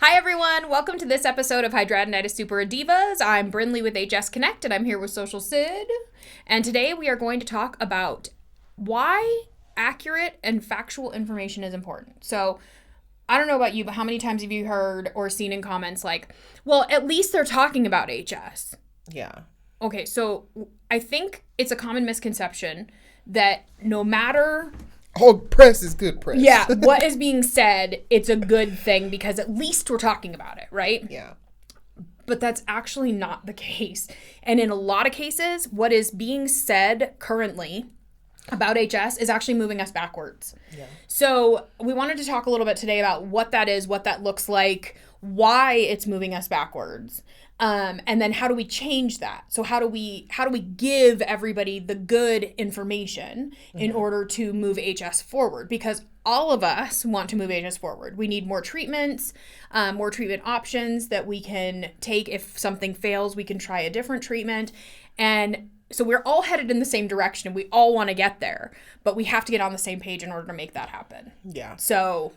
Hi, everyone. Welcome to this episode of Hydradenitis Super Divas. I'm Brindley with HS Connect, and I'm here with Social Cyd. And today we are going to talk about why accurate and factual information is important. So, I don't know about you, but how many times have you heard or seen in comments like, well, at least they're talking about HS? Yeah. Okay, so I think it's a common misconception that no matter All press is good press. yeah, what is being said, it's a good thing because at least we're talking about it, right? Yeah. But that's actually not the case. And in a lot of cases, what is being said currently about HS is actually moving us backwards. Yeah. So we wanted to talk a little bit today about what that is, what that looks like, why it's moving us backwards. And then how do we change that? So how do we give everybody the good information in order to move HS forward? Because all of us want to move HS forward. We need more treatments, more treatment options that we can take. If something fails, we can try a different treatment. And so we're all headed in the same direction and we all want to get there, but we have to get on the same page in order to make that happen. Yeah. So,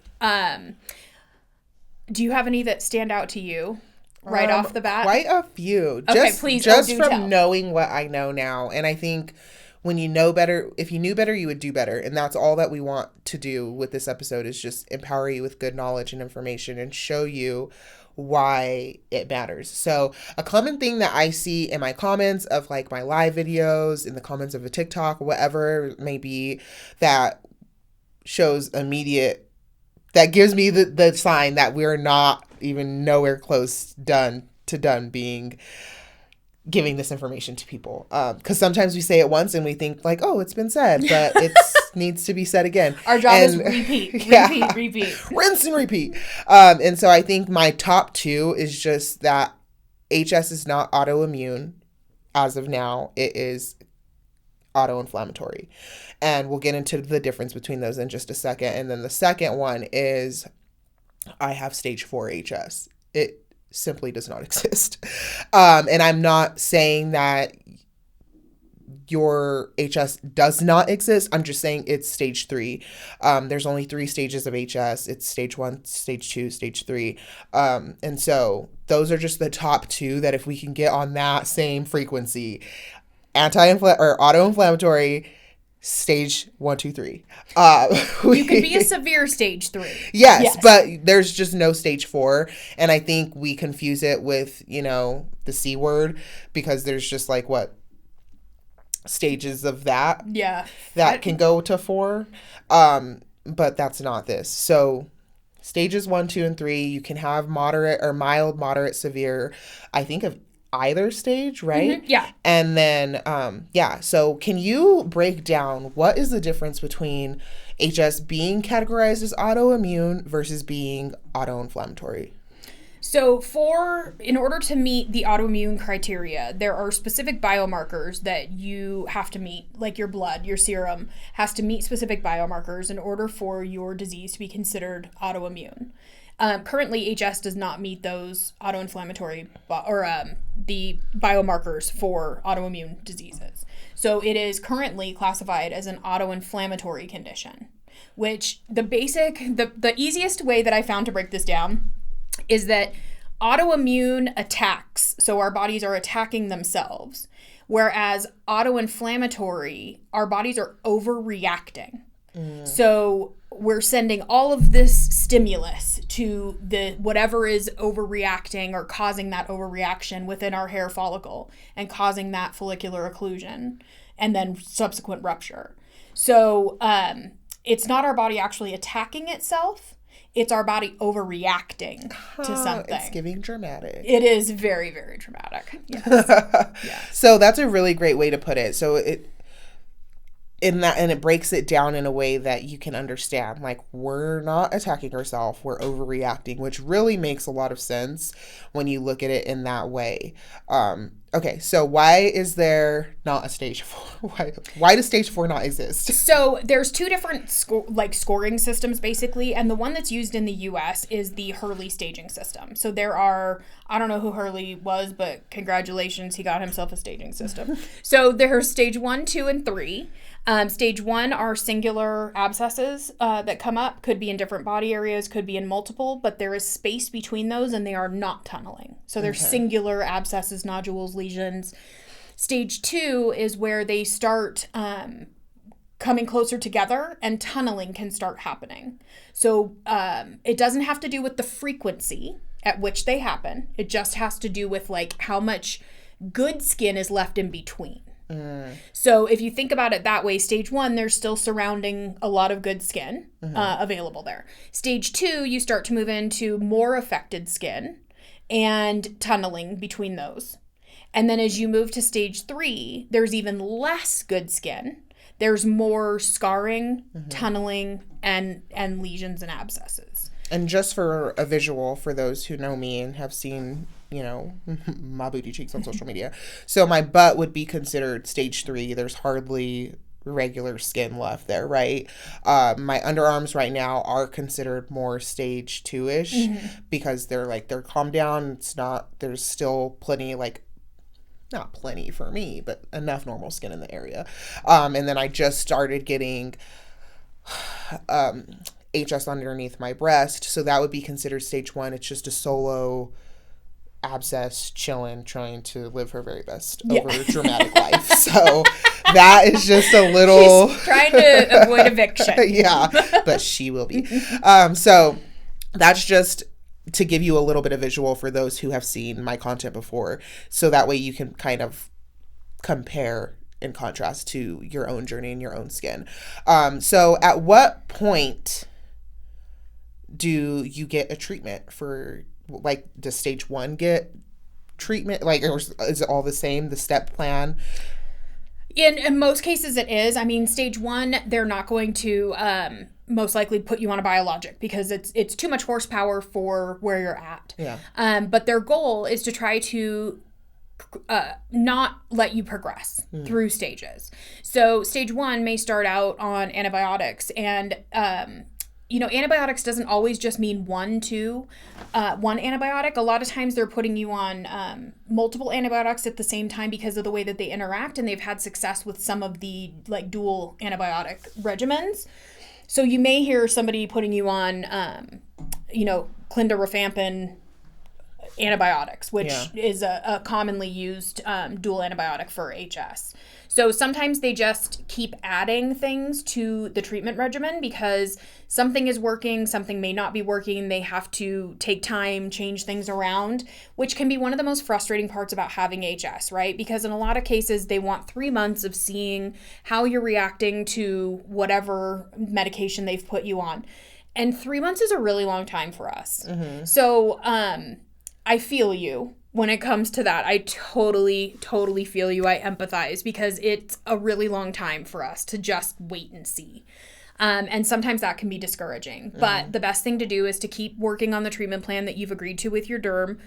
do you have any that stand out to you? Right off the bat? Quite a few. Okay, please. Just do from tell. knowing what I know now. And I think when you know better, if you knew better, you would do better. And that's all that we want to do with this episode is just empower you with good knowledge and information and show you why it matters. So a common thing that I see in my comments of like my live videos, in the comments of a TikTok, whatever it may be, that shows immediate, that gives me the sign that we're not even nowhere close done being giving this information to people, because sometimes we say it once and we think like, oh, it's been said, but it needs to be said again. Our job is repeat, rinse and repeat. And so I think my top two is just that HS is not autoimmune as of now. It is autoinflammatory, and we'll get into the difference between those in just a second. And then the second one is I have stage 4 HS. It simply does not exist. And I'm not saying that your HS does not exist. I'm just saying it's stage 3. There's only 3 stages of HS. It's stage 1, stage 2, stage 3. And so those are just the top 2 that if we can get on that same frequency, autoinflammatory, stage 1, 2, 3. You could be a severe stage 3. Yes, but there's just no stage 4. And I think we confuse it with, the C word, because there's just like stages of that. Yeah. That can go to 4. But that's not this. So stages 1, 2, and 3, you can have moderate or mild, moderate, severe, I think of either stage, right? Mm-hmm. Yeah. And then, so can you break down what is the difference between HS being categorized as autoimmune versus being autoinflammatory? So in order to meet the autoimmune criteria, there are specific biomarkers that you have to meet, like your blood, your serum has to meet specific biomarkers in order for your disease to be considered autoimmune. Currently, HS does not meet those autoinflammatory the biomarkers for autoimmune diseases. So it is currently classified as an autoinflammatory condition, which the easiest way that I found to break this down is that autoimmune attacks, so our bodies are attacking themselves, whereas autoinflammatory, our bodies are overreacting. So we're sending all of this stimulus to the whatever is overreacting or causing that overreaction within our hair follicle and causing that follicular occlusion and then subsequent rupture. So it's not our body actually attacking itself. It's our body overreacting to something. It's giving dramatic. It is very, very dramatic. Yes. Yes. So that's a really great way to put it. So it breaks it down in a way that you can understand. Like, we're not attacking ourselves, we're overreacting, which really makes a lot of sense when you look at it in that way. Okay, so why is there not a stage 4? Why does stage 4 not exist? So there's two different scoring systems basically, and the one that's used in the US is the Hurley staging system. So there are, I don't know who Hurley was, but congratulations, he got himself a staging system. So there's stage 1, 2, and 3. Stage 1 are singular abscesses that come up, could be in different body areas, could be in multiple, but there is space between those and they are not tunneling. So they're singular abscesses, nodules, lesions. Stage 2 is where they start coming closer together and tunneling can start happening. So it doesn't have to do with the frequency at which they happen. It just has to do with like how much good skin is left in between. So if you think about it that way, stage 1, there's still surrounding a lot of good skin available there. Stage 2, you start to move into more affected skin and tunneling between those. And then as you move to stage 3, there's even less good skin. There's more scarring, tunneling, and lesions and abscesses. And just for a visual, for those who know me and have seen, you know, my booty cheeks on social media. So my butt would be considered stage 3. There's hardly regular skin left there, right? My underarms right now are considered more stage 2-ish because they're calmed down. It's not, there's still plenty, like, not plenty for me, but enough normal skin in the area. And then I just started getting HS underneath my breast, so that would be considered stage 1. It's just a solo abscess chilling, trying to live her very best over dramatic life. So that is just a little... She's trying to avoid eviction. Yeah, but she will be. So that's just to give you a little bit of visual for those who have seen my content before, so that way you can kind of compare in contrast to your own journey and your own skin. So at what point do you get a treatment for, like, does stage 1 get treatment? Like, or is it all the same, the step plan? In most cases it is. I mean, stage 1, they're not going to most likely put you on a biologic because it's too much horsepower for where you're at. Yeah. But their goal is to try to not let you progress through stages. So stage 1 may start out on antibiotics, and antibiotics doesn't always just mean one antibiotic. A lot of times they're putting you on multiple antibiotics at the same time because of the way that they interact, and they've had success with some of the like dual antibiotic regimens. So you may hear somebody putting you on, clindarofampin antibiotics, which is a commonly used dual antibiotic for HS. So sometimes they just keep adding things to the treatment regimen because something is working, something may not be working. They have to take time, change things around, which can be one of the most frustrating parts about having HS, right? Because in a lot of cases, they want 3 months of seeing how you're reacting to whatever medication they've put you on. And 3 months is a really long time for us. So I feel you when it comes to that. I totally feel you. I empathize because it's a really long time for us to just wait and see. And sometimes that can be discouraging. But the best thing to do is to keep working on the treatment plan that you've agreed to with your derm.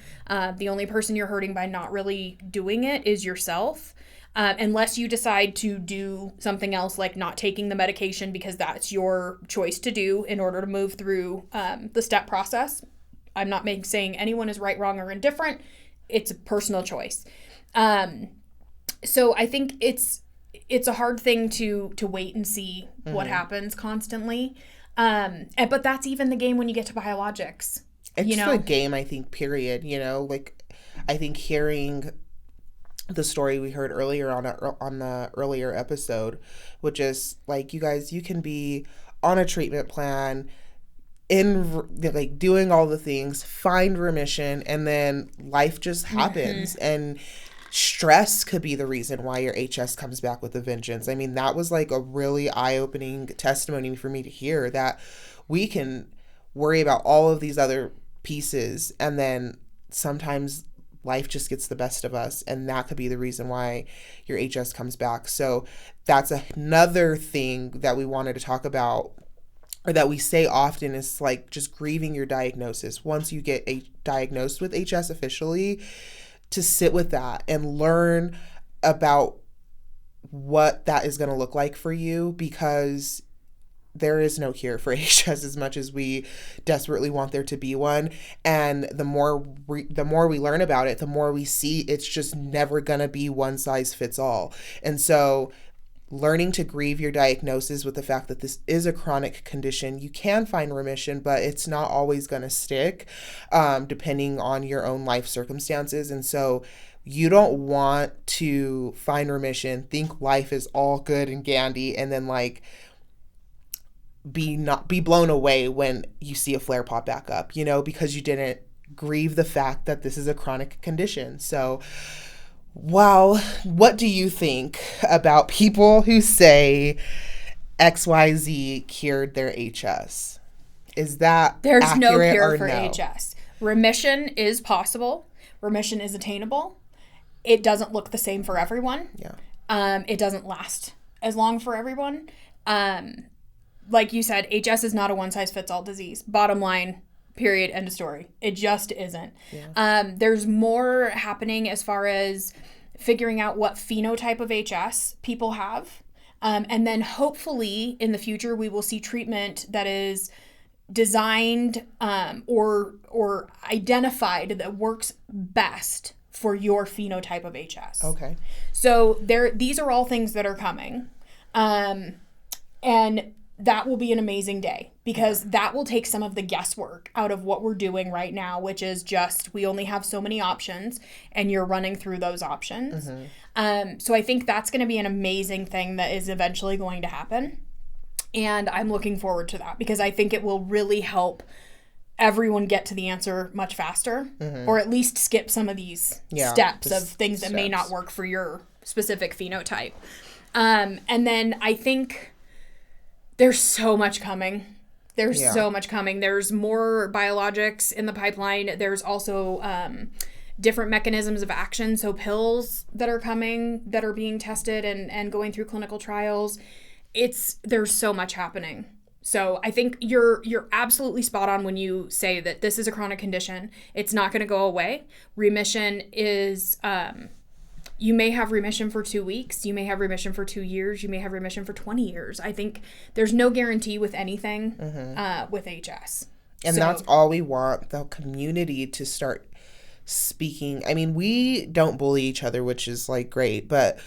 The only person you're hurting by not really doing it is yourself. Unless you decide to do something else like not taking the medication because that's your choice to do in order to move through the step process. I'm not saying anyone is right, wrong, or indifferent. It's a personal choice. So I think it's a hard thing to wait and see what happens constantly. But that's even the game when you get to biologics. It's the game, I think, period. Like, I think hearing the story we heard earlier on the earlier episode, which is like, you guys, you can be on a treatment plan, in like doing all the things, find remission, and then life just happens. And stress could be the reason why your HS comes back with a vengeance. I mean, that was like a really eye-opening testimony for me to hear, that we can worry about all of these other pieces and then sometimes life just gets the best of us, and that could be the reason why your HS comes back. So that's another thing that we wanted to talk about, or that we say often, is like just grieving your diagnosis. Once you get diagnosed with HS officially, to sit with that and learn about what that is going to look like for you, because there is no cure for HS as much as we desperately want there to be one. And the more we learn about it, the more we see it's just never going to be one size fits all. And so learning to grieve your diagnosis with the fact that this is a chronic condition, you can find remission, but it's not always going to stick, depending on your own life circumstances. And so you don't want to find remission, think life is all good and dandy, and then like be blown away when you see a flare pop back up, you know, because you didn't grieve the fact that this is a chronic condition. So, wow, what do you think about people who say XYZ cured their HS? Is that There's no cure for no? HS. Remission is possible. Remission is attainable. It doesn't look the same for everyone. Yeah. It doesn't last as long for everyone. Like you said, HS is not a one-size-fits-all disease. Bottom line, period, end of story. It just isn't. Yeah. There's more happening as far as figuring out what phenotype of HS people have. And then hopefully in the future, we will see treatment that is designed or identified that works best for your phenotype of HS. Okay. So these are all things that are coming. And that will be an amazing day, because that will take some of the guesswork out of what we're doing right now, which is just we only have so many options and you're running through those options. Mm-hmm. So I think that's going to be an amazing thing that is eventually going to happen. And I'm looking forward to that, because I think it will really help everyone get to the answer much faster, mm-hmm. or at least skip some of these steps of things that may not work for your specific phenotype. And then I think there's so much coming. There's so much coming. There's more biologics in the pipeline. There's also different mechanisms of action. So pills that are coming, that are being tested and going through clinical trials. There's so much happening. So I think you're absolutely spot on when you say that this is a chronic condition. It's not going to go away. Remission is, you may have remission for 2 weeks. You may have remission for 2 years. You may have remission for 20 years. I think there's no guarantee with anything with HS. And that's all we want, the community to start speaking. I mean, we don't bully each other, which is like great, but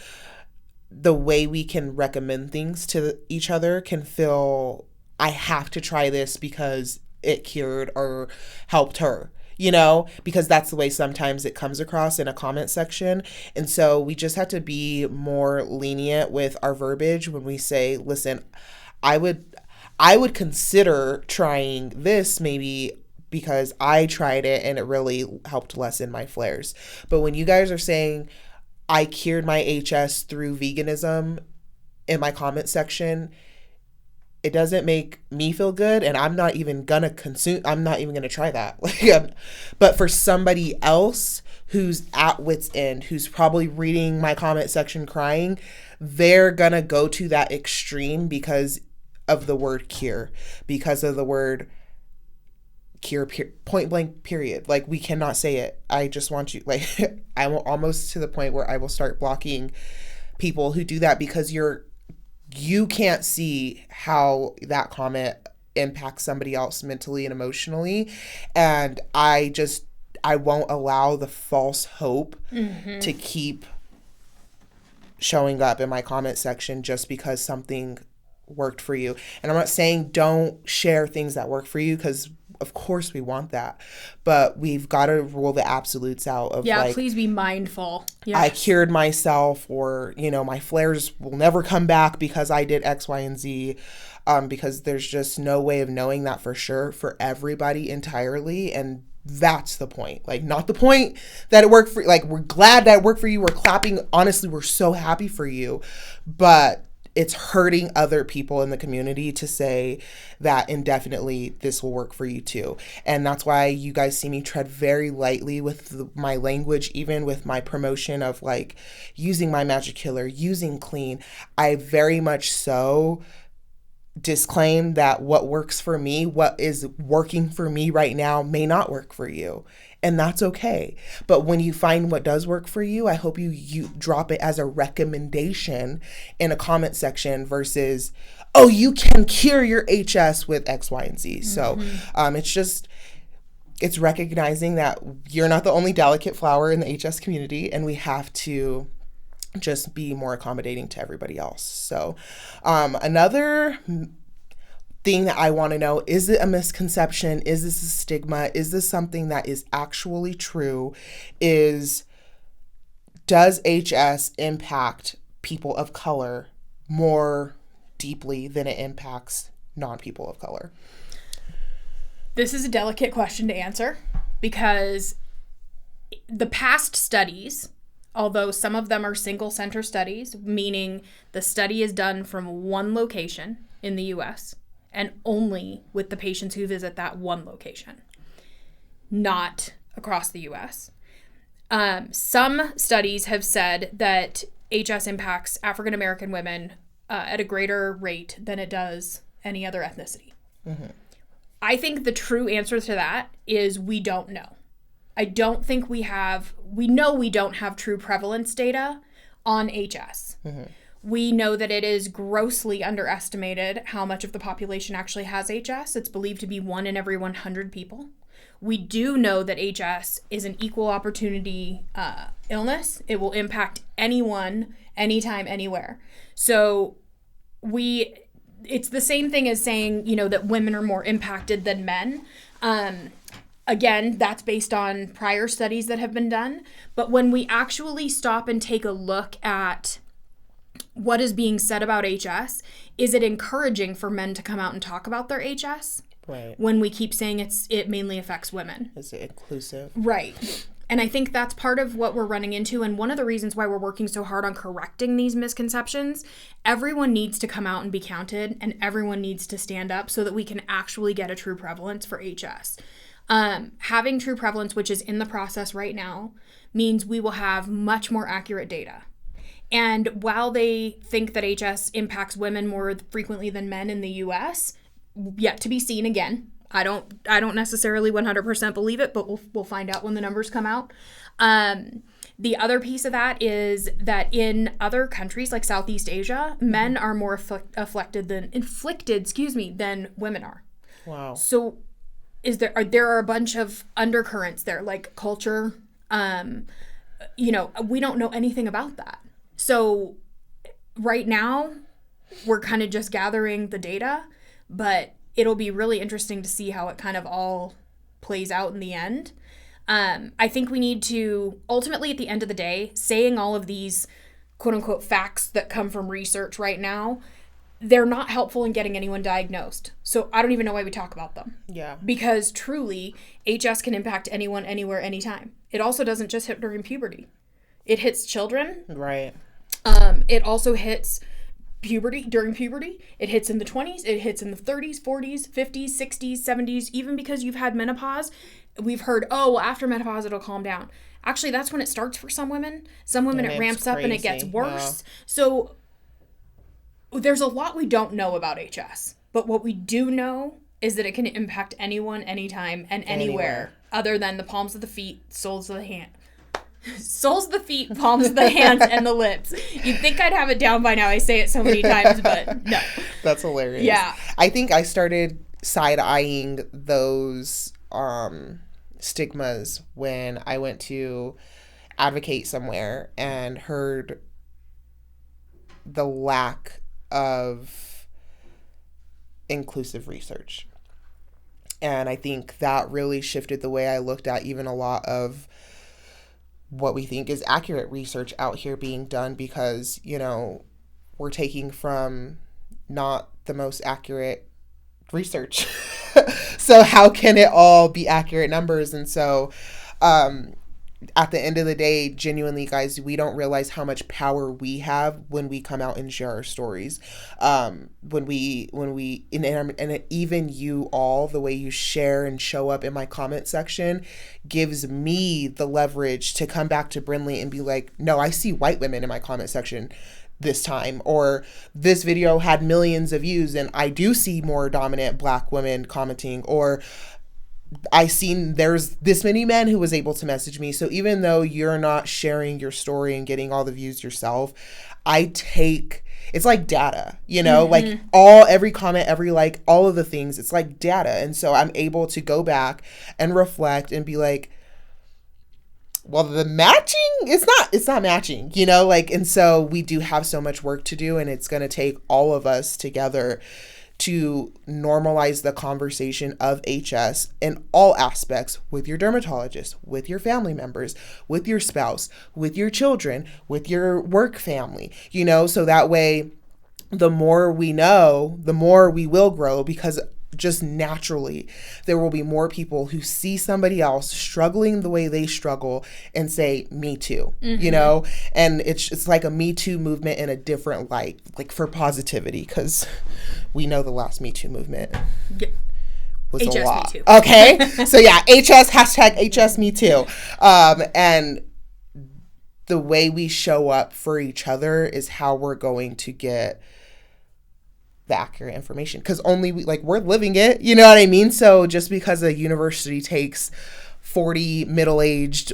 the way we can recommend things to each other can feel, I have to try this because it cured or helped her, you know, because that's the way sometimes it comes across in a comment section. And so we just have to be more lenient with our verbiage when we say, listen, I would consider trying this maybe because I tried it and it really helped lessen my flares. But when you guys are saying I cured my HS through veganism in my comment section, it doesn't make me feel good, and I'm not even gonna try that. But for somebody else who's at wit's end, who's probably reading my comment section crying, they're gonna go to that extreme because of the word cure, because of the word cure, point blank, period. Like, we cannot say it. I just want you, like, I'm almost to the point where I will start blocking people who do that, because you can't see how that comment impacts somebody else mentally and emotionally. And I won't allow the false hope to keep showing up in my comment section just because something worked for you. And I'm not saying don't share things that work for you, because of course we want that, but we've got to rule the absolutes out of please be mindful. Yes. I cured myself, or, you know, my flares will never come back because I did X, Y, and Z, because there's just no way of knowing that for sure for everybody entirely. And that's the point. Like, not the point that it worked for, like, we're glad that it worked for you. We're clapping. Honestly, we're so happy for you, but it's hurting other people in the community to say that indefinitely this will work for you too. And that's why you guys see me tread very lightly with my language, even with my promotion of like using my magic killer, using clean. I very much so disclaim that what works for me, what is working for me right now, may not work for you. And that's okay. But when you find what does work for you, I hope you drop it as a recommendation in a comment section versus, oh, you can cure your HS with X, Y, and Z. So it's recognizing that you're not the only delicate flower in the HS community, and we have to just be more accommodating to everybody else. So another thing that I want to know, is it a misconception? Is this a stigma? Is this something that is actually true? Does HS impact people of color more deeply than it impacts non-people of color? This is a delicate question to answer because the past studies, although some of them are single center studies, meaning the study is done from one location in the US and only with the patients who visit that one location, not across the US. Some studies have said that HS impacts African American women at a greater rate than it does any other ethnicity. Mm-hmm. I think the true answer to that is we don't know. I don't think we know we don't have true prevalence data on HS. Mm-hmm. We know that it is grossly underestimated how much of the population actually has HS. It's believed to be 1 in every 100 people. We do know that HS is an equal opportunity illness. It will impact anyone, anytime, anywhere. So it's the same thing as saying, that women are more impacted than men. Again, that's based on prior studies that have been done. But when we actually stop and take a look at what is being said about HS, is it encouraging for men to come out and talk about their HS? Right. When we keep saying it mainly affects women. Is it inclusive? Right. And I think that's part of what we're running into. And one of the reasons why we're working so hard on correcting these misconceptions, everyone needs to come out and be counted, and everyone needs to stand up so that we can actually get a true prevalence for HS. Having true prevalence, which is in the process right now, means we will have much more accurate data. And while they think that HS impacts women more frequently than men in the US, yet to be seen again. I don't necessarily 100% believe it, but we'll find out when the numbers come out. The other piece of that is that in other countries like Southeast Asia, men are more inflicted than women are. Wow. So there are a bunch of undercurrents there, like culture. We don't know anything about that. So right now, we're kind of just gathering the data, but it'll be really interesting to see how it kind of all plays out in the end. I think we need to, ultimately at the end of the day, saying all of these quote unquote facts that come from research right now, they're not helpful in getting anyone diagnosed. So I don't even know why we talk about them. Yeah. Because truly, HS can impact anyone, anywhere, anytime. It also doesn't just hit during puberty. It hits children. Right. It also hits during puberty. It hits in the 20s. It hits in the 30s, 40s, 50s, 60s, 70s. Even because you've had menopause, we've heard, after menopause, it'll calm down. Actually, that's when it starts for some women. Some women, it ramps up and it gets worse. Yeah. So there's a lot we don't know about HS. But what we do know is that it can impact anyone, anytime, and anywhere other than the palms of the feet, soles of the hand. Soles of the feet, palms of the hands, and the lips. You'd think I'd have it down by now. I say it so many times, but no. That's hilarious. Yeah. I think I started side-eyeing those stigmas when I went to advocate somewhere and heard the lack of inclusive research. And I think that really shifted the way I looked at even a lot of what we think is accurate research out here being done, because, we're taking from not the most accurate research. So how can it all be accurate numbers? And so at the end of the day, genuinely, guys, we don't realize how much power we have when we come out and share our stories. And even you all, the way you share and show up in my comment section gives me the leverage to come back to Brindley and be like, no, I see white women in my comment section. this time, or this video had millions of views and I do see more dominant Black women commenting, or I seen there's this many men who was able to message me. So even though you're not sharing your story and getting all the views yourself, it's like data, like every comment, every like, all of the things, it's like data. And so I'm able to go back and reflect and be like, well, the matching, it's not matching, and so we do have so much work to do, and it's going to take all of us together to normalize the conversation of HS in all aspects, with your dermatologist, with your family members, with your spouse, with your children, with your work family, so that way the more we know, the more we will grow, because just naturally there will be more people who see somebody else struggling the way they struggle and say, me too, and it's like a Me Too movement in a different light, like for positivity, because we know the last Me Too movement was HS a lot. Me too. Okay. So yeah, #HS Me Too. And the way we show up for each other is how we're going to get the accurate information, because only we're living it, you know what I mean? So just because a university takes 40 middle-aged,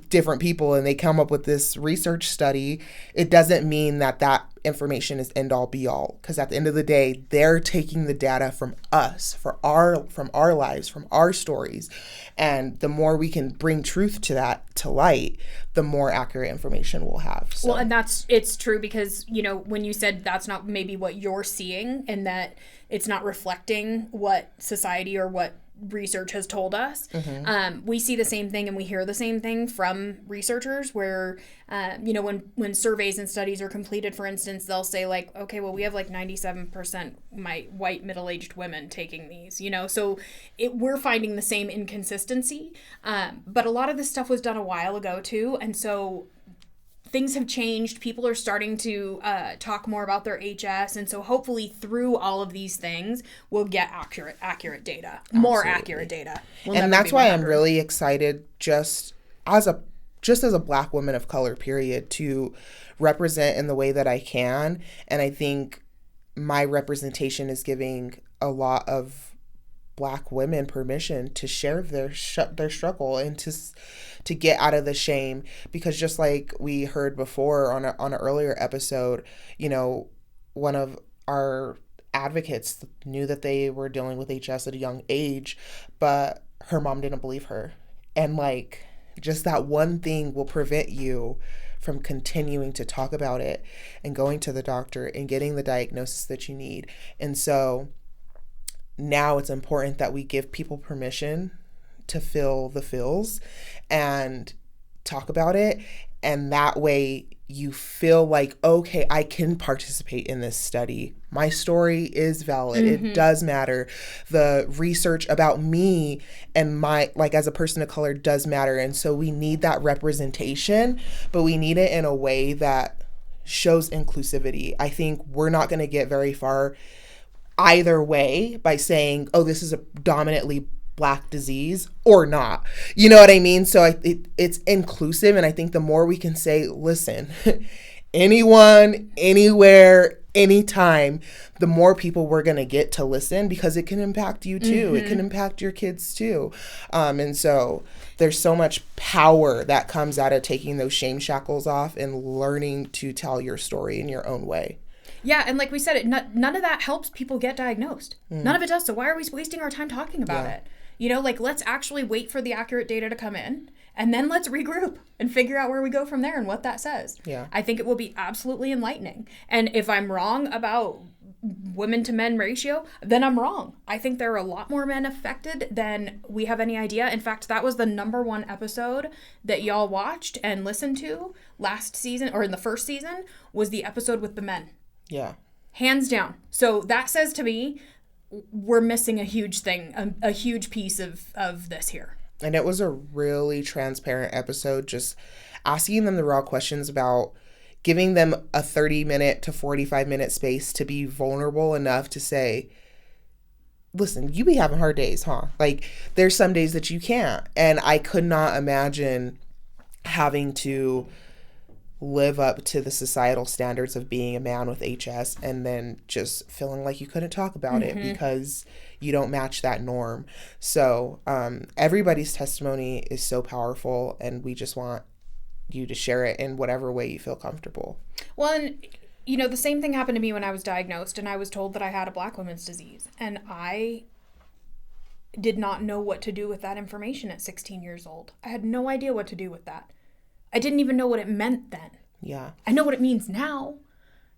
different people and they come up with this research study, it doesn't mean that information is end all be all, because at the end of the day, they're taking the data from us, from our lives, from our stories. And the more we can bring truth to light, the more accurate information we'll have. So. Well, and it's true, because, when you said that's not maybe what you're seeing, and that it's not reflecting what society or what research has told us, we see the same thing and we hear the same thing from researchers, where when surveys and studies are completed, for instance, they'll say like, okay, well, we have like 97% white middle-aged women taking these, so we're finding the same inconsistency, but a lot of this stuff was done a while ago too, and so things have changed. People are starting to talk more about their HS, and so hopefully through all of these things, we'll get accurate data, more Absolutely. Accurate data. And that's why I'm really excited, just as a Black woman of color, period, to represent in the way that I can. And I think my representation is giving a lot of Black women permission to share their struggle and to get out of the shame, because just like we heard before on an earlier episode, one of our advocates knew that they were dealing with HS at a young age, but her mom didn't believe her, and just that one thing will prevent you from continuing to talk about it and going to the doctor and getting the diagnosis that you need. And so now it's important that we give people permission to feel the feels and talk about it. And that way you feel like, okay, I can participate in this study. My story is valid. It does matter. The research about me and my, as a person of color does matter. And so we need that representation, but we need it in a way that shows inclusivity. I think we're not going to get very far either way by saying, oh, this is a dominantly Black disease or not. You know what I mean? So it's inclusive. And I think the more we can say, listen, anyone, anywhere, anytime, the more people we're going to get to listen, because it can impact you too. It can impact your kids too. And so there's so much power that comes out of taking those shame shackles off and learning to tell your story in your own way. Yeah, and like we said, none of that helps people get diagnosed. None of it does. So why are we wasting our time talking about it? Let's actually wait for the accurate data to come in, and then let's regroup and figure out where we go from there and what that says. Yeah. I think it will be absolutely enlightening. And if I'm wrong about women to men ratio, then I'm wrong. I think there are a lot more men affected than we have any idea. In fact, that was the #1 episode that y'all watched and listened to last season, or in the first season, was the episode with the men. Yeah. Hands down. So that says to me, we're missing a huge thing, a huge piece of this here. And it was a really transparent episode, just asking them the raw questions about giving them a 30-minute to 45-minute space to be vulnerable enough to say, listen, you be having hard days, huh? There's some days that you can't. And I could not imagine having to live up to the societal standards of being a man with HS and then just feeling like you couldn't talk about it because you don't match that norm. So everybody's testimony is so powerful, and we just want you to share it in whatever way you feel comfortable. Well, and you know, the same thing happened to me when I was diagnosed and I was told that I had a black woman's disease, and I did not know what to do with that information at 16 years old. I had no idea what to do with that. I didn't even know what it meant then. Yeah. I know what it means now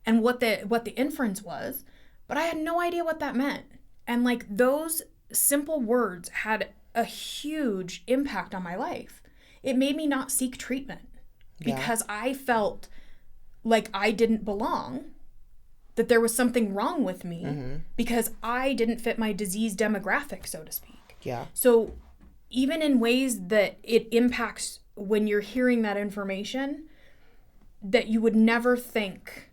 and what the inference was, but I had no idea what that meant. And like, those simple words had a huge impact on my life. It made me not seek treatment because I felt like I didn't belong, that there was something wrong with me because I didn't fit my disease demographic, so to speak. Yeah. So even in ways that it impacts when you're hearing that information that you would never think,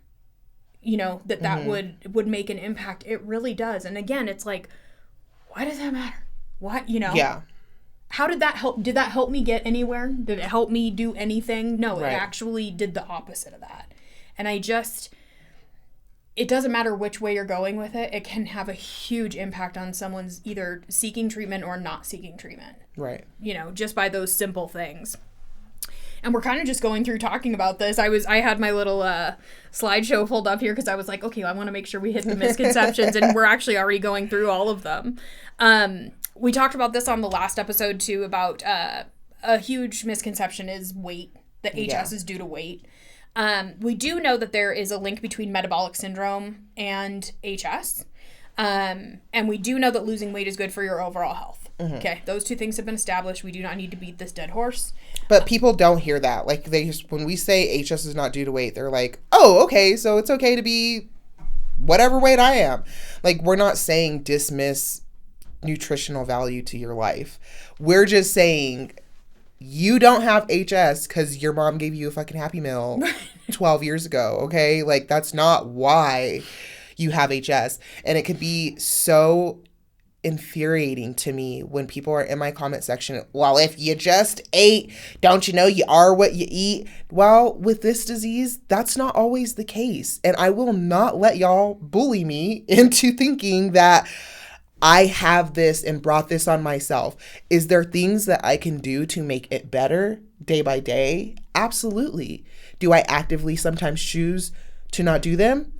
you know, that would make an impact, it really does. And again, it's like, why does that matter? What, you know? Yeah. How did that help? Did that help me get anywhere? Did it help me do anything? No, Right. It actually did the opposite of that. And it doesn't matter which way you're going with it. It can have a huge impact on someone's either seeking treatment or not seeking treatment. Right. You know, just by those simple things. And we're kind of just going through talking about this. I had my little slideshow pulled up here because I was like, okay, I want to make sure we hit the misconceptions, and we're actually already going through all of them. We talked about this on the last episode too, about a huge misconception is weight, that HS is due to weight. We do know that there is a link between metabolic syndrome and HS. And we do know that losing weight is good for your overall health. Okay, those two things have been established. We do not need to beat this dead horse. But people don't hear that. Like, they just, when we say HS is not due to weight, they're like, oh, okay, so it's okay to be whatever weight I am. Like, we're not saying dismiss nutritional value to your life. We're just saying you don't have HS because your mom gave you a fucking Happy Meal 12 years ago, okay? Like, that's not why you have HS. And it could be so infuriating to me when people are in my comment section, well, if you just ate, don't you know you are what you eat? Well, with this disease, that's not always the case. And I will not let y'all bully me into thinking that I have this and brought this on myself. Is there things that I can do to make it better day by day? Absolutely. Do I actively sometimes choose to not do them?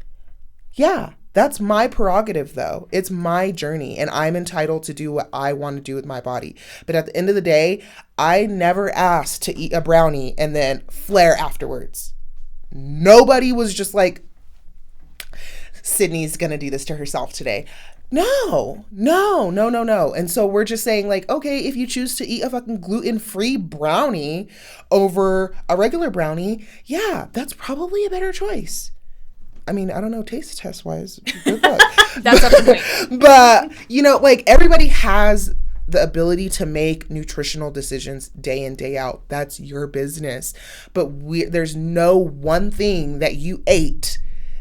Yeah. That's my prerogative, though. It's my journey, and I'm entitled to do what I want to do with my body. But at the end of the day, I never asked to eat a brownie and then flare afterwards. Nobody was just like, Sydney's going to do this to herself today. No. And so we're just saying, like, okay, if you choose to eat a fucking gluten-free brownie over a regular brownie, yeah, that's probably a better choice. I mean, I don't know, taste test wise, good luck. That's up to me. But, you know, like, everybody has the ability to make nutritional decisions day in, day out. That's your business. But there's no one thing that you ate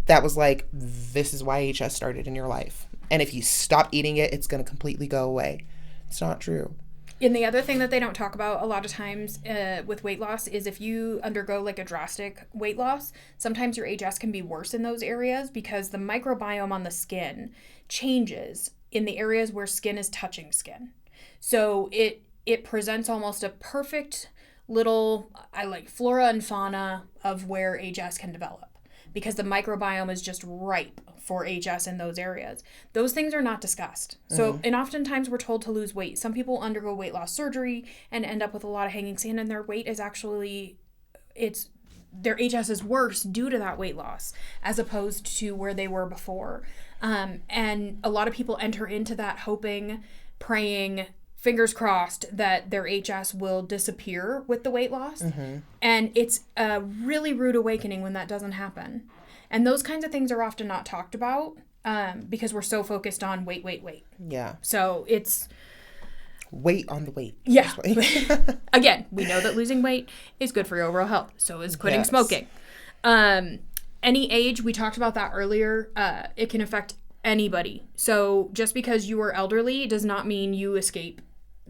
that was like, this is why HS started in your life. And if you stop eating it, it's going to completely go away. It's not true. And the other thing that they don't talk about a lot of times with weight loss is if you undergo like a drastic weight loss, sometimes your HS can be worse in those areas because the microbiome on the skin changes in the areas where skin is touching skin. So it presents almost a perfect little, I like flora and fauna of where HS can develop because the microbiome is just ripe for HS in those areas. Those things are not discussed. So, and oftentimes we're told to lose weight. Some people undergo weight loss surgery and end up with a lot of hanging sand, and their weight is actually, their HS is worse due to that weight loss as opposed to where they were before. And a lot of people enter into that hoping, praying, fingers crossed that their HS will disappear with the weight loss. And it's a really rude awakening when that doesn't happen. And those kinds of things are often not talked about because we're so focused on weight. Yeah. So it's... Weight on the weight. Yeah. Again, we know that losing weight is good for your overall health. So is quitting smoking. Any age, we talked about that earlier, it can affect anybody. So just because you are elderly does not mean you escape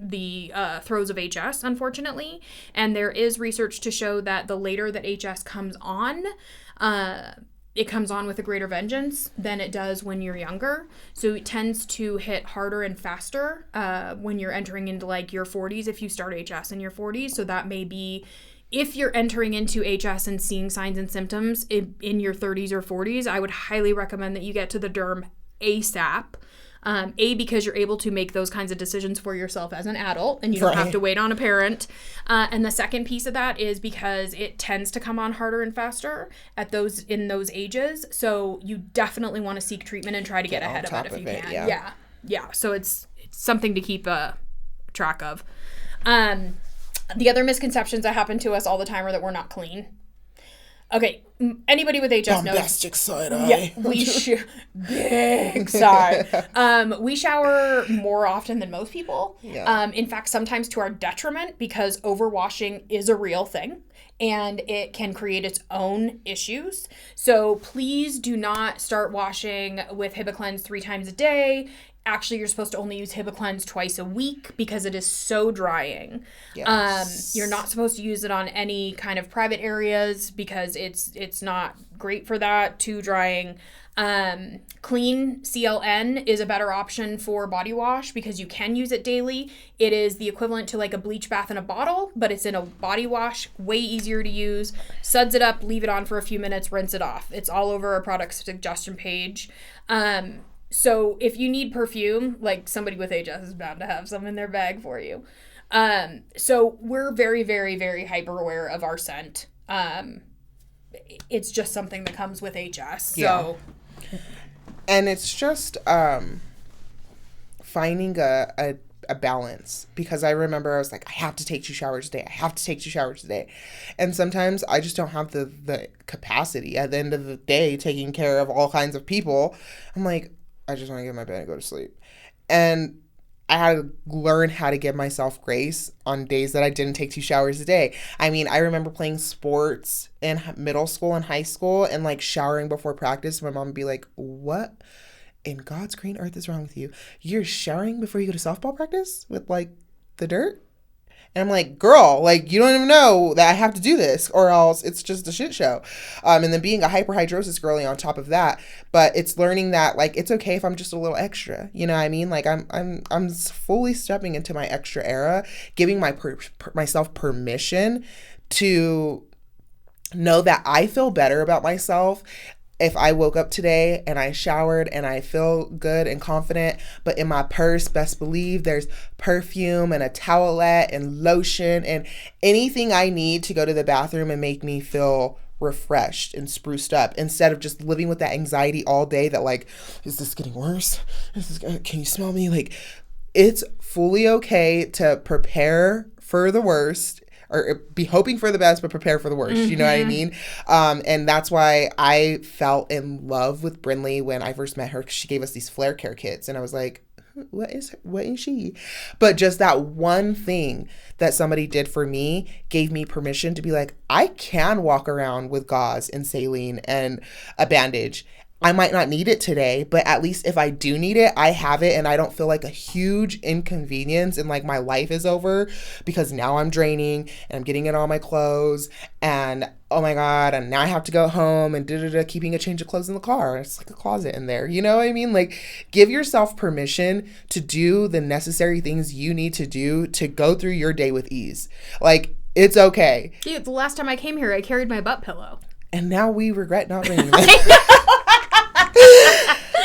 the throes of HS, unfortunately. And there is research to show that the later that HS comes on, it comes on with a greater vengeance than it does when you're younger. So it tends to hit harder and faster when you're entering into like your 40s, if you start HS in your 40s. So that may be, if you're entering into HS and seeing signs and symptoms in your 30s or 40s, I would highly recommend that you get to the derm ASAP. Because you're able to make those kinds of decisions for yourself as an adult and you don't have to wait on a parent. And the second piece of that is because it tends to come on harder and faster in those ages. So you definitely want to seek treatment and try to get ahead of it if you can. Yeah. So it's something to keep track of. The other misconceptions that happen to us all the time are that we're not clean. Okay, anybody with HS knows. Bombastic side eye. Yeah, big side. We shower more often than most people. Yeah. In fact, sometimes to our detriment, because overwashing is a real thing and it can create its own issues. So please do not start washing with Hibiclens 3 times a day. Actually, you're supposed to only use Hibiclens twice a week because it is so drying. Yes. You're not supposed to use it on any kind of private areas because it's not great for that. Too drying. Clean CLN is a better option for body wash because you can use it daily. It is the equivalent to like a bleach bath in a bottle, but it's in a body wash. Way easier to use. Suds it up, leave it on for a few minutes, rinse it off. It's all over our product suggestion page. So if you need perfume, like somebody with HS is bound to have some in their bag for you. So we're very, very, very hyper aware of our scent. It's just something that comes with HS. So, and it's just finding a balance, because I remember I was like, I have to take 2 showers a day. I have to take 2 showers a day. And sometimes I just don't have the capacity. At the end of the day, taking care of all kinds of people, I'm like, I just want to get in my bed and go to sleep. And I had to learn how to give myself grace on days that I didn't take 2 showers a day. I mean, I remember playing sports in middle school and high school and like showering before practice. My mom would be like, what in God's green earth is wrong with you? You're showering before you go to softball practice with like the dirt? And I'm like, girl, like, you don't even know that I have to do this or else it's just a shit show. And then being a hyperhidrosis girly on top of that. But it's learning that, like, it's okay if I'm just a little extra. You know what I mean? Like, I'm fully stepping into my extra era, giving myself permission to know that I feel better about myself if I woke up today and I showered and I feel good and confident, but in my purse, best believe there's perfume and a towelette and lotion and anything I need to go to the bathroom and make me feel refreshed and spruced up, instead of just living with that anxiety all day that like, is this getting worse? Can you smell me? Like, it's fully okay to prepare for the worst, or be hoping for the best, but prepare for the worst. You know what I mean? And that's why I fell in love with Brindley when I first met her, because she gave us these flare care kits. And I was like, what is she? But just that one thing that somebody did for me gave me permission to be like, I can walk around with gauze and saline and a bandage. I might not need it today, but at least if I do need it, I have it and I don't feel like a huge inconvenience and like my life is over because now I'm draining and I'm getting it on my clothes and oh my God, and now I have to go home and keeping a change of clothes in the car. It's like a closet in there. You know what I mean? Like, give yourself permission to do the necessary things you need to do to go through your day with ease. Like, it's okay. Dude, the last time I came here, I carried my butt pillow. And now we regret not bringing that.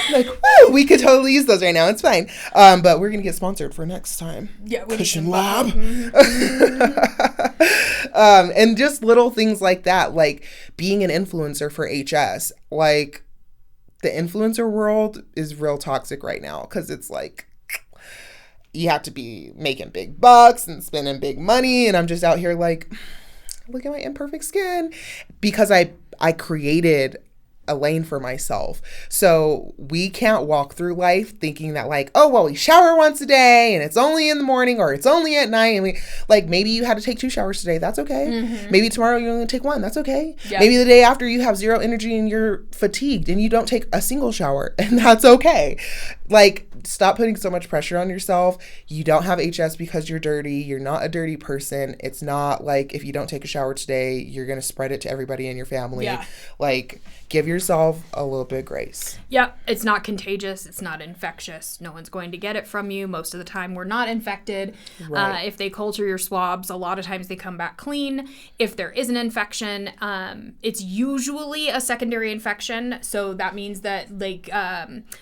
Like, woo, we could totally use those right now. It's fine. But we're going to get sponsored for next time. Yeah. Cushion Lab. And just little things like that, like being an influencer for HS. Like, the influencer world is real toxic right now because it's like, you have to be making big bucks and spending big money. And I'm just out here like, look at my imperfect skin, because I created a lane for myself. So we can't walk through life thinking that like, oh, well, we shower once a day and it's only in the morning or it's only at night. And we like, maybe you had to take 2 showers today. That's okay. Maybe tomorrow you're going to take 1. That's okay. Yep. Maybe the day after you have 0 energy and you're fatigued and you don't take a single shower, and that's okay. Like, stop putting so much pressure on yourself. You don't have HS because you're dirty. You're not a dirty person. It's not like if you don't take a shower today, you're going to spread it to everybody in your family. Yeah. Like, give yourself a little bit of grace. Yep. It's not contagious. It's not infectious. No one's going to get it from you. Most of the time, we're not infected. Right. If they culture your swabs, a lot of times they come back clean. If there is an infection, it's usually a secondary infection. So that means that, like,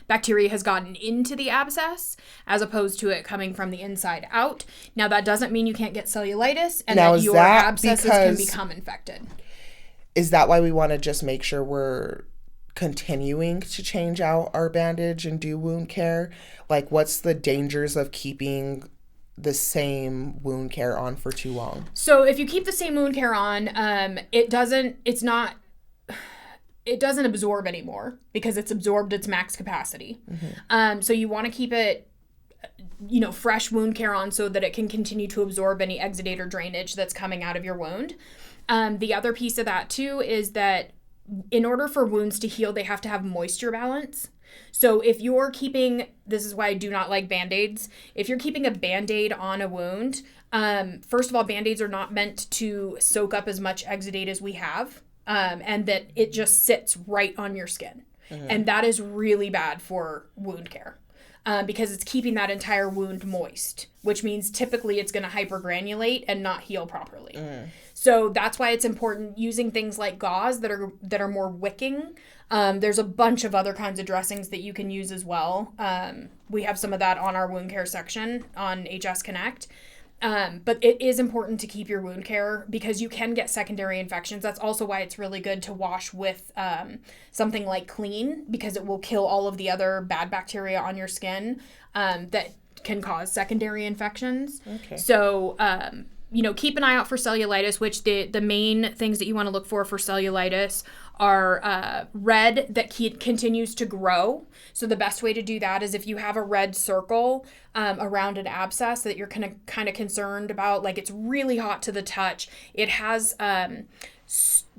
bacteria has gotten into the abscess as opposed to it coming from the inside out. Now, that doesn't mean you can't get cellulitis and Now, that is your that abscesses can because- become infected. Is that why we want to just make sure we're continuing to change out our bandage and do wound care? Like, what's the dangers of keeping the same wound care on for too long? So if you keep the same wound care on, it doesn't absorb anymore because it's absorbed its max capacity. So you want to keep it, fresh wound care on so that it can continue to absorb any exudate or drainage that's coming out of your wound. The other piece of that too is that in order for wounds to heal, they have to have moisture balance. So if you're keeping, this is why I do not like Band-Aids. If you're keeping a Band-Aid on a wound, first of all, Band-Aids are not meant to soak up as much exudate as we have, and that it just sits right on your skin. And that is really bad for wound care. Because it's keeping that entire wound moist, which means typically it's going to hypergranulate and not heal properly. So that's why it's important using things like gauze that are more wicking. There's a bunch of other kinds of dressings that you can use as well. We have some of that on our wound care section on HS Connect. But it is important to keep your wound care because you can get secondary infections. That's also why it's really good to wash with something like Clean, because it will kill all of the other bad bacteria on your skin that can cause secondary infections. Okay. So, keep an eye out for cellulitis, which the main things that you want to look for cellulitis are red that continues to grow. So the best way to do that is if you have a red circle around an abscess that you're kind of concerned about, like it's really hot to the touch. It has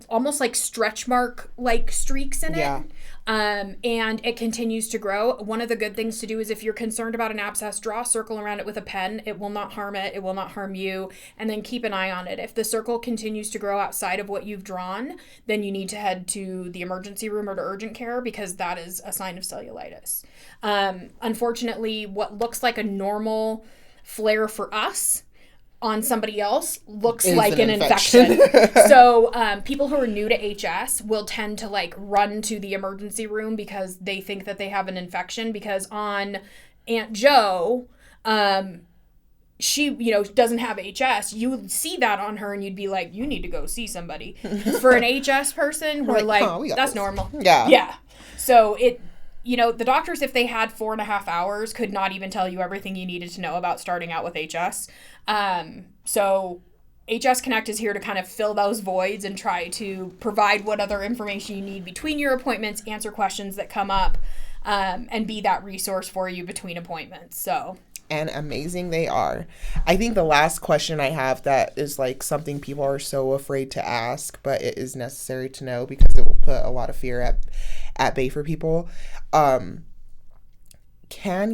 almost like stretch mark like streaks in it. Yeah. And it continues to grow. One of the good things to do is if you're concerned about an abscess, draw a circle around it with a pen. It will not harm it. It will not harm you. And then keep an eye on it. If the circle continues to grow outside of what you've drawn, then you need to head to the emergency room or to urgent care because that is a sign of cellulitis. Unfortunately, what looks like a normal flare for us on somebody else looks like an infection. So people who are new to HS will tend to run to the emergency room because they think that they have an infection, because on Aunt Joe, she, doesn't have HS. You would see that on her and you'd be like, you need to go see somebody. For an HS person, we're like, that's normal. Yeah. Yeah. So the doctors, if they had 4.5 hours, could not even tell you everything you needed to know about starting out with HS. So HS Connect is here to kind of fill those voids and try to provide what other information you need between your appointments, answer questions that come up, and be that resource for you between appointments. So. And amazing they are. I think the last question I have that is something people are so afraid to ask, but it is necessary to know because it will put a lot of fear at bay for people. Can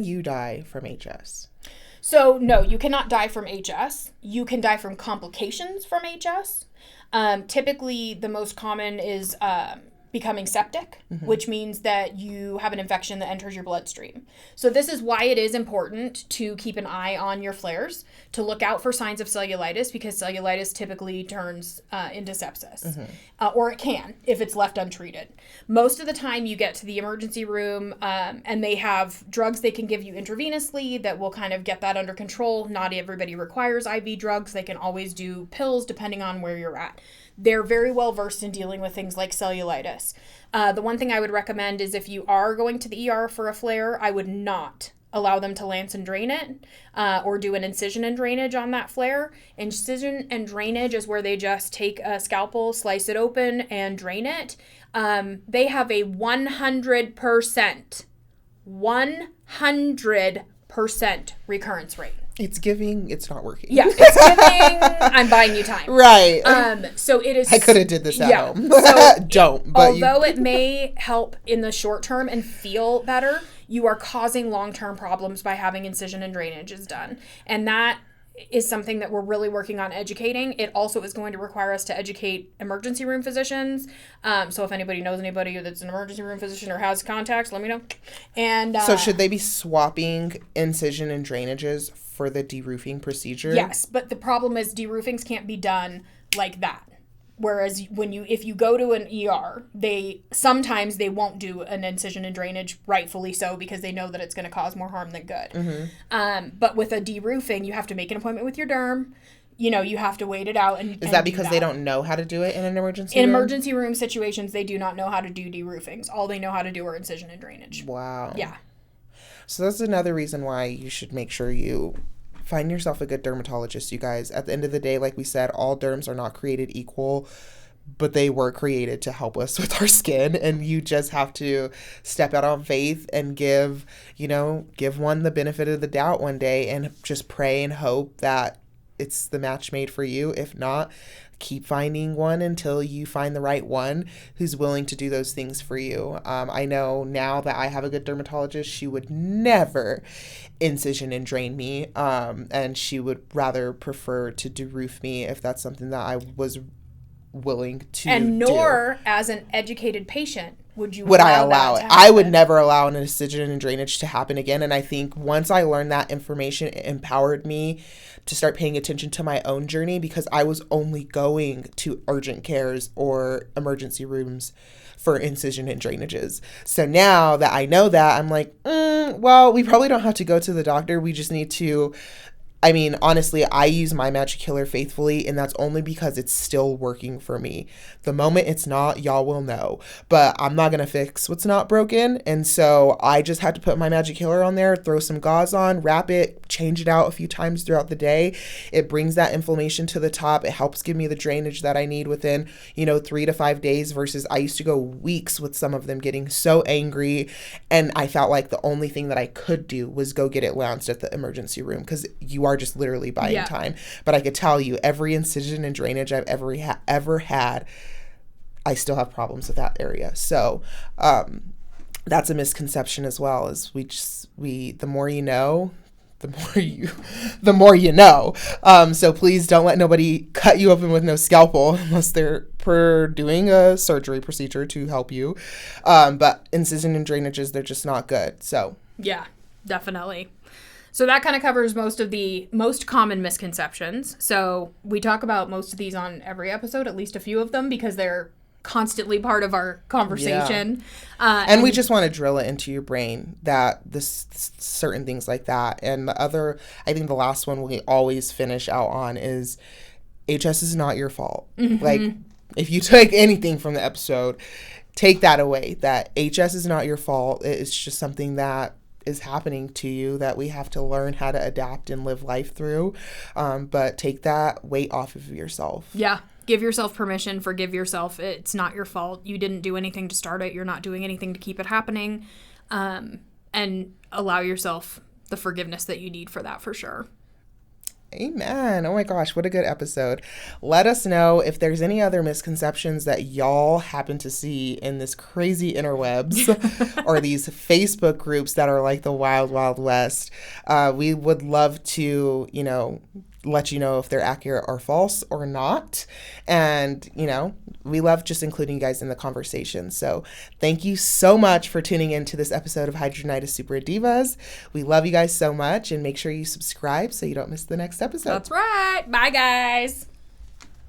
you die from HS? So no, you cannot die from HS. You can die from complications from HS. Typically, the most common is becoming septic, which means that you have an infection that enters your bloodstream. So this is why it is important to keep an eye on your flares, to look out for signs of cellulitis, because cellulitis typically turns into sepsis, or it can if it's left untreated. Most of the time you get to the emergency room and they have drugs they can give you intravenously that will kind of get that under control. Not everybody requires IV drugs. They can always do pills depending on where you're at. They're very well versed in dealing with things like cellulitis. The one thing I would recommend is if you are going to the ER for a flare, I would not allow them to lance and drain it or do an incision and drainage on that flare. Incision and drainage is where they just take a scalpel, slice it open, and drain it. They have a 100% recurrence rate. It's giving, it's not working. Yeah, it's giving, I'm buying you time. Right. So it is. I could have did this at home. So Don't. But although it may help in the short term and feel better, you are causing long-term problems by having incision and drainages done. And that is something that we're really working on educating. It also is going to require us to educate emergency room physicians. So if anybody knows anybody that's an emergency room physician or has contacts, let me know. And so should they be swapping incision and drainages for the de-roofing procedure? Yes, but the problem is de-roofings can't be done like that. Whereas if you go to an ER, sometimes they won't do an incision and drainage, rightfully so, because they know that it's going to cause more harm than good. Mm-hmm. But with a de-roofing, you have to make an appointment with your derm. You have to wait it out. Is that because they don't know how to do it in an emergency room? In emergency room situations, they do not know how to do de-roofings. All they know how to do are incision and drainage. Wow. Yeah. So that's another reason why you should make sure you find yourself a good dermatologist, you guys. At the end of the day, like we said, all derms are not created equal, but they were created to help us with our skin, and you just have to step out on faith and give one the benefit of the doubt one day and just pray and hope that it's the match made for you. If not, keep finding one until you find the right one who's willing to do those things for you. I know now that I have a good dermatologist, she would never incision and drain me, and she would rather prefer to de-roof me if that's something that I was willing to and nor do. As an educated patient would I allow it. I would never allow an incision and drainage to happen again. And I think once I learned that information, it empowered me to start paying attention to my own journey, because I was only going to urgent cares or emergency rooms for incision and drainages. So now that I know that, I'm like, well, we probably don't have to go to the doctor. We just need to, honestly, I use my Magic Killer faithfully, and that's only because it's still working for me. The moment it's not, y'all will know. But I'm not going to fix what's not broken. And so I just had to put my Magic Killer on there, throw some gauze on, wrap it, change it out a few times throughout the day. It brings that inflammation to the top. It helps give me the drainage that I need within, 3 to 5 days, versus I used to go weeks with some of them getting so angry. And I felt like the only thing that I could do was go get it lanced at the emergency room, because you are just literally buying time. But I could tell you, every incision and drainage I've ever had, I still have problems with that area. So that's a misconception as well, is the more you know, the more you know. So please don't let nobody cut you open with no scalpel unless they're doing a surgery procedure to help you. But incision and drainages, they're just not good. So yeah, definitely. So that kind of covers most of the most common misconceptions. So we talk about most of these on every episode, at least a few of them, because they're constantly part of our conversation. Yeah. And we just want to drill it into your brain that this certain things like that. And I think the last one we always finish out on is HS is not your fault. Mm-hmm. Like, if you take anything from the episode, take that away, that HS is not your fault. It's just something that is happening to you that we have to learn how to adapt and live life through. But take that weight off of yourself. Yeah. Give yourself permission. Forgive yourself. It's not your fault. You didn't do anything to start it. You're not doing anything to keep it happening. And allow yourself the forgiveness that you need for that, for sure. Amen. Oh my gosh, what a good episode. Let us know if there's any other misconceptions that y'all happen to see in this crazy interwebs or these Facebook groups that are like the wild, wild west. We would love to, let you know if they're accurate or false or not. And, we love just including you guys in the conversation. So thank you so much for tuning in to this episode of Hydronitis Super Divas. We love you guys so much, and make sure you subscribe so you don't miss the next episode. That's right. Bye, guys.